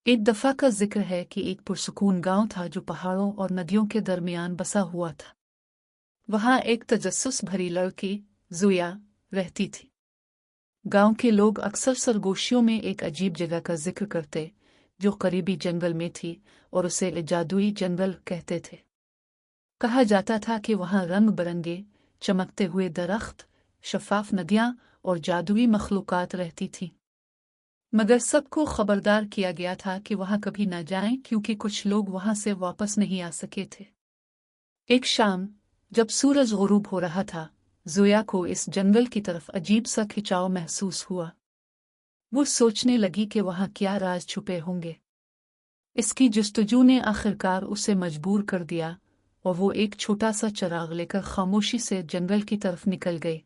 एक दफा का जिक्र है कि एक पुरसुकून गांव था जो पहाड़ों और नदियों के दरमियान बसा हुआ था। वहां एक तजस्सुस भरी लड़की ज़ुया रहती थी। गांव के लोग अक्सर सरगोशियों में एक अजीब जगह का जिक्र करते जो करीबी जंगल में थी और उसे जादुई जंगल कहते थे। कहा जाता था कि वहां रंग बिरंगे चमकते हुए दरख्त, शफाफ नदियां और जादुई मखलूकात रहती थीं। मगर सबको खबरदार किया गया था कि वहां कभी न जाएं क्योंकि कुछ लोग वहां से वापस नहीं आ सके थे। एक शाम जब सूरज गुरूब हो रहा था, ज़ोया को इस जंगल की तरफ अजीब सा खिंचाव महसूस हुआ। वो सोचने लगी कि वहां क्या राज छुपे होंगे। इसकी जुस्तजू ने आखिरकार उसे मजबूर कर दिया और वो एक छोटा सा चिराग लेकर खामोशी से जंगल की तरफ निकल गई।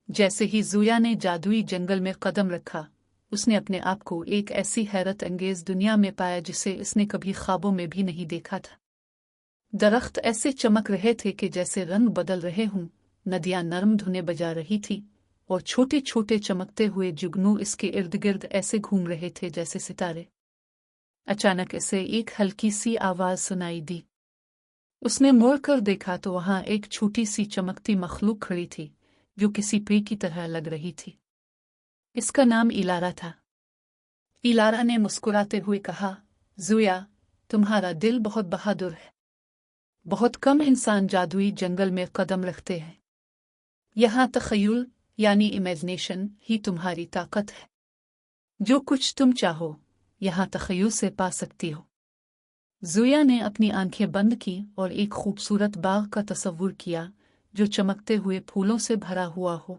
जैसे ही ज़ोया ने जादुई जंगल में कदम रखा, उसने अपने आप को एक ऐसी हैरत अंगेज दुनिया में पाया जिसे इसने कभी ख्वाबों में भी नहीं देखा था। दरख्त ऐसे चमक रहे थे कि जैसे रंग बदल रहे हों, नदियां नरम धुनें बजा रही थी और छोटे छोटे चमकते हुए जुगनू इसके इर्द गिर्द ऐसे घूम रहे थे जैसे सितारे। अचानक इसे एक हल्की सी आवाज सुनाई दी। उसने मुड़कर देखा तो वहां एक छोटी सी चमकती मखलूक खड़ी थी जो किसी परी की तरह लग रही थी। इसका नाम इलारा था। इलारा ने मुस्कुराते हुए कहा, ज़ोया, तुम्हारा दिल बहुत बहादुर है। बहुत कम इंसान जादुई जंगल में कदम रखते हैं। यहाँ तख़य्युल यानी इमेजिनेशन ही तुम्हारी ताकत है। जो कुछ तुम चाहो यहाँ तख़य्युल से पा सकती हो। ज़ोया ने अपनी आंखें बंद की और एक खूबसूरत बाग का तसव्वुर किया जो चमकते हुए फूलों से भरा हुआ हो।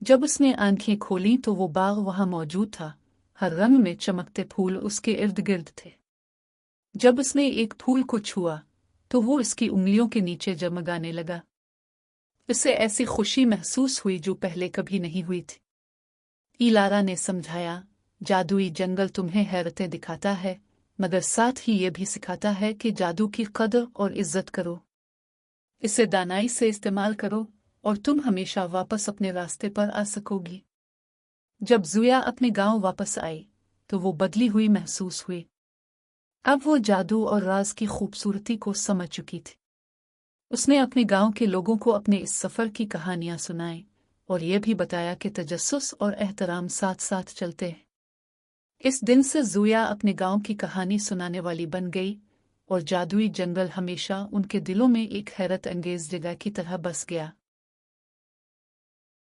जब उसने आंखें खोलीं तो वो बाग वहां मौजूद था। हर रंग में चमकते फूल उसके इर्द गिर्द थे। जब उसने एक फूल को छुआ तो वो इसकी उंगलियों के नीचे जगमगाने लगा। उसे ऐसी खुशी महसूस हुई जो पहले कभी नहीं हुई थी। इलारा ने समझाया, जादुई जंगल तुम्हें हैरतें दिखाता है मगर साथ ही ये भी सिखाता है कि जादू की कदर और इज्जत करो। इसे दानाई से इस्तेमाल करो और तुम हमेशा वापस अपने रास्ते पर आ सकोगी। जब ज़ोया अपने गांव वापस आई तो वो बदली हुई महसूस हुई। अब वो जादू और राज की खूबसूरती को समझ चुकी थी। उसने अपने गांव के लोगों को अपने इस सफ़र की कहानियां सुनाई और ये भी बताया कि तजस्सुस और एहतराम साथ साथ चलते हैं। इस दिन से ज़ोया अपने गांव की कहानी सुनाने वाली बन गई और जादुई जंगल हमेशा उनके दिलों में एक हैरत अंगेज जगह की तरह बस गया।